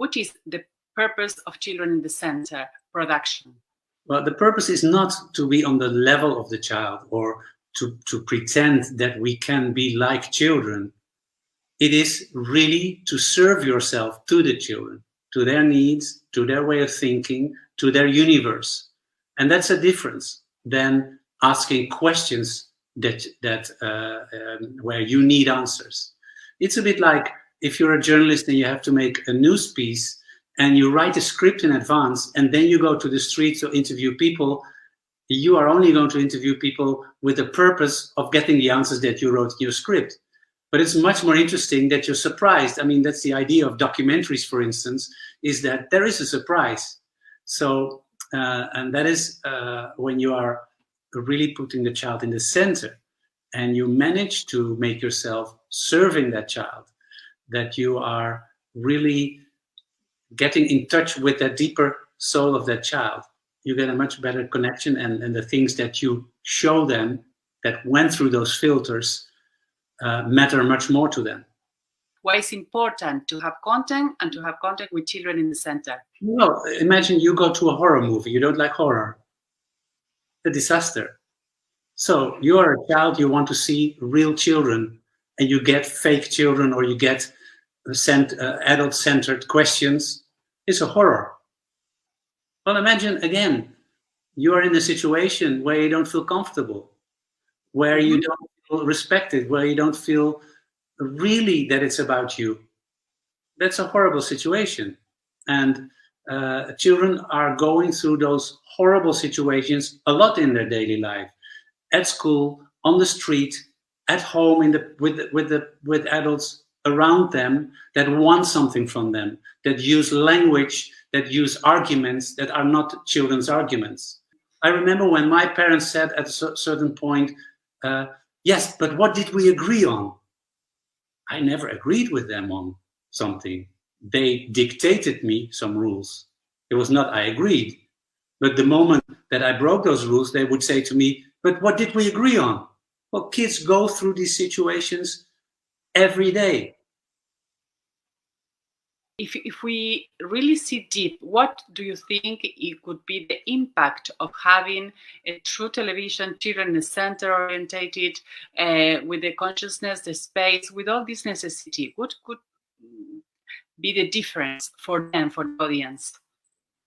What is the purpose of Children in the Center production? Well, the purpose is not to be on the level of the child or to pretend that we can be like children. It is really to serve yourself to the children, to their needs, to their way of thinking, to their universe. And that's a difference than asking questions where you need answers. It's a bit like if you're a journalist and you have to make a news piece and you write a script in advance and then you go to the street to interview people, you are only going to interview people with the purpose of getting the answers that you wrote in your script. But it's much more interesting that you're surprised. I mean, that's the idea of documentaries, for instance, is that there is a surprise. So, and that is when you are really putting the child in the center and you manage to make yourself serving that child, that you are really getting in touch with that deeper soul of that child. You get a much better connection, and the things that you show them that went through those filters matter much more to them. Why it's important to have content and to have contact with children in the center? Well, imagine you go to a horror movie. You don't like horror. A disaster. So you are a child, you want to see real children, and you get fake children or you get adult-centered questions. It's a horror. Well, imagine again, you are in a situation where you don't feel comfortable, where you don't feel respected, where you don't feel really that it's about you. That's a horrible situation. And children are going through those horrible situations a lot in their daily life, at school, on the street, at home, with adults around them that want something from them, that use language, that use arguments that are not children's arguments. I remember when my parents said at a certain point, yes, but what did we agree on? I never agreed with them on something. They dictated me some rules. It was not I agreed. But the moment that I broke those rules, they would say to me, but what did we agree on? Well, kids go through these situations every day. If we really see deep, what do you think it could be the impact of having a true television, children in the center orientated, with the consciousness, the space, with all this necessity? What could be the difference for them, for the audience?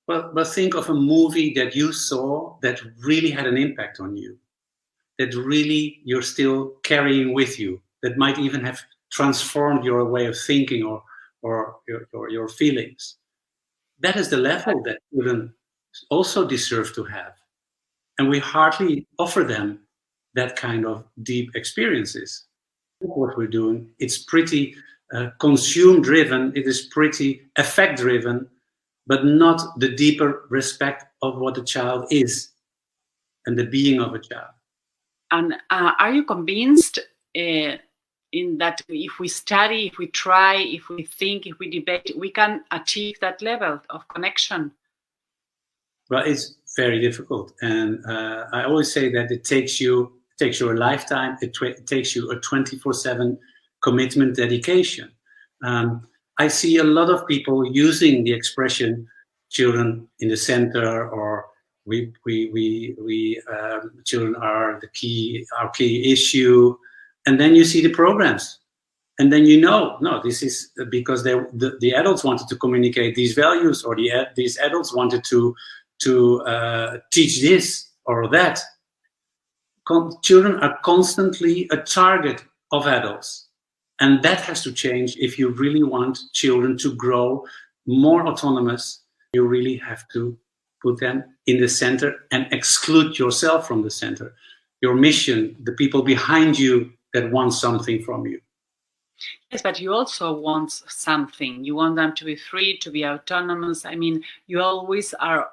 Well, but think of a movie that you saw that really had an impact on you, that really you're still carrying with you, that might even have transformed your way of thinking or your feelings. That is the level that children also deserve to have. And we hardly offer them that kind of deep experiences. What we're doing, it's pretty consume-driven, it is pretty affect-driven, but not the deeper respect of what a child is and the being of a child. And are you convinced in that if we study, if we try, if we think, if we debate, we can achieve that level of connection? Well, it's very difficult. And I always say that it takes you a lifetime, it takes you a 24/7 commitment, dedication. I see a lot of people using the expression children in the center, or children are our key issue. And then you see the programs, and then no, this is because the adults wanted to communicate these values, or these adults wanted to teach this or that. Children are constantly a target of adults, and that has to change if you really want children to grow more autonomous. You really have to put them in the center and exclude yourself from the center. Your mission, the people behind you that want something from you. Yes, but you also want something. You want them to be free, to be autonomous. I mean, you always are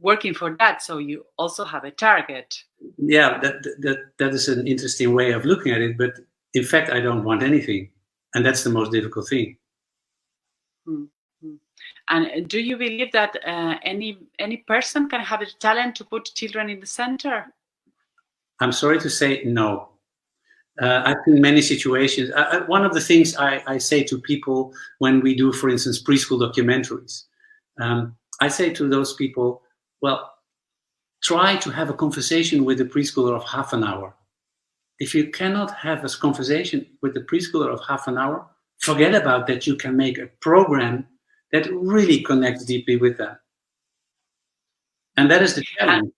working for that, so you also have a target. Yeah, that is an interesting way of looking at it, but in fact, I don't want anything, and that's the most difficult thing. Mm-hmm. And do you believe that any person can have the talent to put children in the center? I'm sorry to say no. I've seen many situations. One of the things I say to people when we do, for instance, preschool documentaries, I say to those people, well, try to have a conversation with the preschooler of half an hour. If you cannot have a conversation with the preschooler of half an hour, forget about that. You can make a program that really connects deeply with them. And that is the challenge.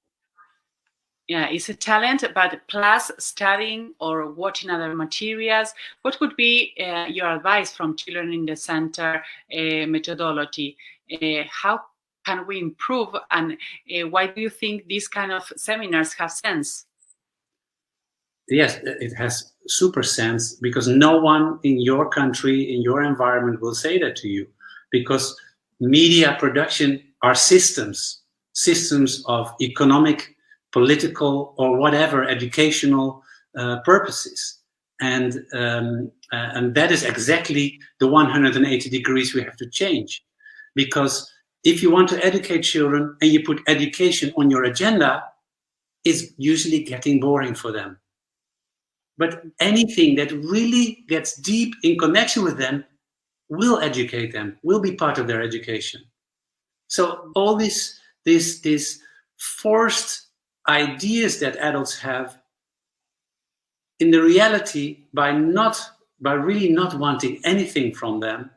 Yeah, it's a talent, but plus studying or watching other materials. What would be your advice from Children in the Center methodology? How can we improve, and why do you think these kind of seminars have sense? Yes, it has super sense, because no one in your country, in your environment, will say that to you, because media production are systems of economic, political, or whatever educational purposes, and that is exactly the 180 degrees we have to change. Because if you want to educate children and you put education on your agenda, it's usually getting boring for them. But anything that really gets deep in connection with them will educate them, will be part of their education. So all these forced ideas that adults have, in the reality, by really not wanting anything from them,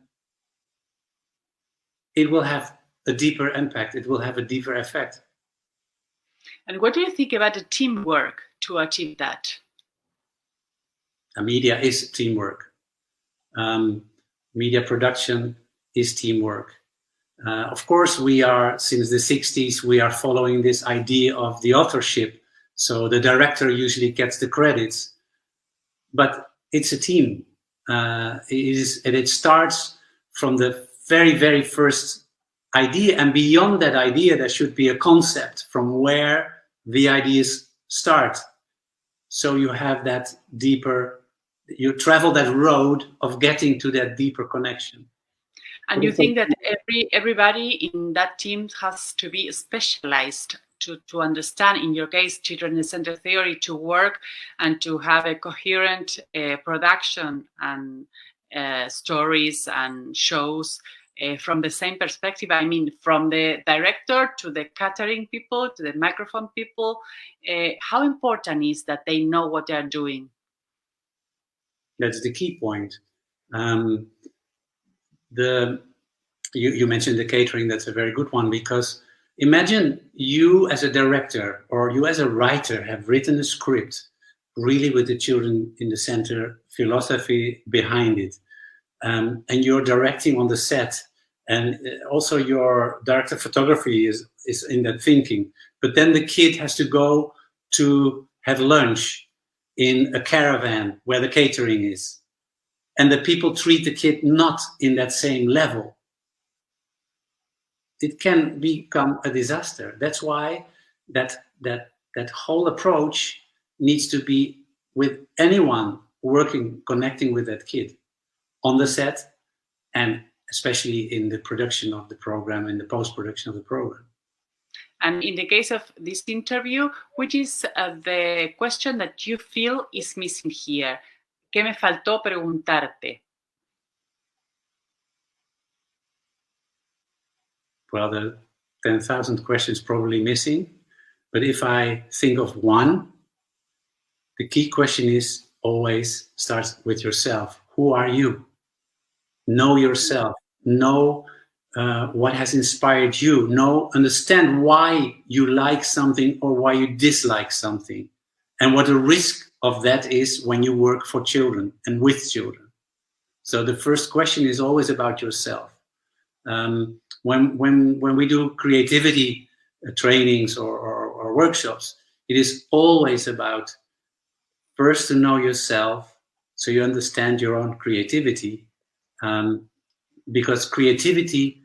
it will have a deeper impact. It will have a deeper effect. And what do you think about the teamwork to achieve that? Media is teamwork. Media production is teamwork. Of course, we are, since the 60s, we are following this idea of the authorship. So the director usually gets the credits, but it's a team. It starts from the very, very first idea, and beyond that idea, there should be a concept from where the ideas start. So you have that deeper, you travel that road of getting to that deeper connection. And you think that everybody in that team has to be specialized to understand, in your case, children-centered theory, to work and to have a coherent production and stories and shows from the same perspective? I mean, from the director to the catering people to the microphone people. How important is that they know what they are doing? That's the key point. You mentioned the catering. That's a very good one, because imagine you as a director or you as a writer have written a script really with the children in the center philosophy behind it, and you're directing on the set, and also your director of photography is in that thinking. But then the kid has to go to have lunch in a caravan where the catering is, and the people treat the kid not in that same level. It can become a disaster. That's why that whole approach needs to be with anyone working, connecting with that kid on the set, and especially in the production of the program, in the post-production of the program. And in the case of this interview, which is the question that you feel is missing here? ¿Qué me faltó preguntarte? Well, there are 10,000 questions probably missing. But if I think of one, the key question is always starts with yourself. Who are you? Know yourself. Know what has inspired you. Understand why you like something or why you dislike something, and what the risk of that is when you work for children and with children. So the first question is always about yourself. When we do creativity trainings or workshops, it is always about first to know yourself, so you understand your own creativity, because creativity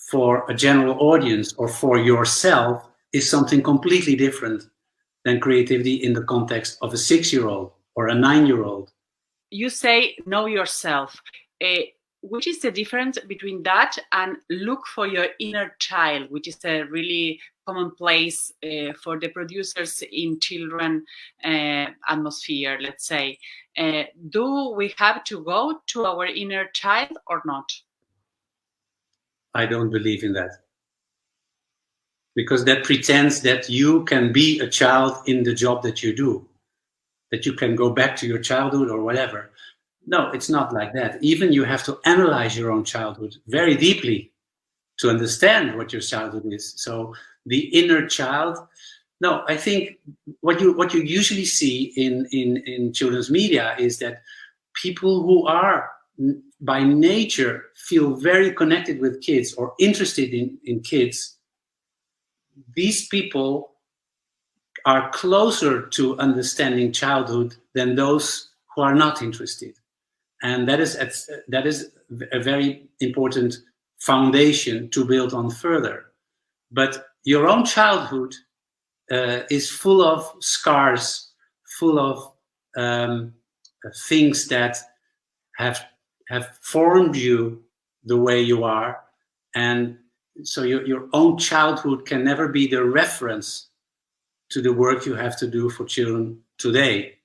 for a general audience or for yourself is something completely different than creativity in the context of a 6-year-old or a 9-year-old. You say know yourself. Which is the difference between that and look for your inner child, which is a really commonplace for the producers in children atmosphere, let's say. Do we have to go to our inner child or not? I don't believe in that. Because that pretends that you can be a child in the job that you do, that you can go back to your childhood or whatever. No, it's not like that. Even you have to analyze your own childhood very deeply to understand what your childhood is. So the inner child, no, I think what you usually see in children's media is that people who are by nature feel very connected with kids or interested in kids, these people are closer to understanding childhood than those who are not interested. And that is a very important foundation to build on further. But your own childhood is full of scars, full of things that have formed you the way you are. And so your own childhood can never be the reference to the work you have to do for children today.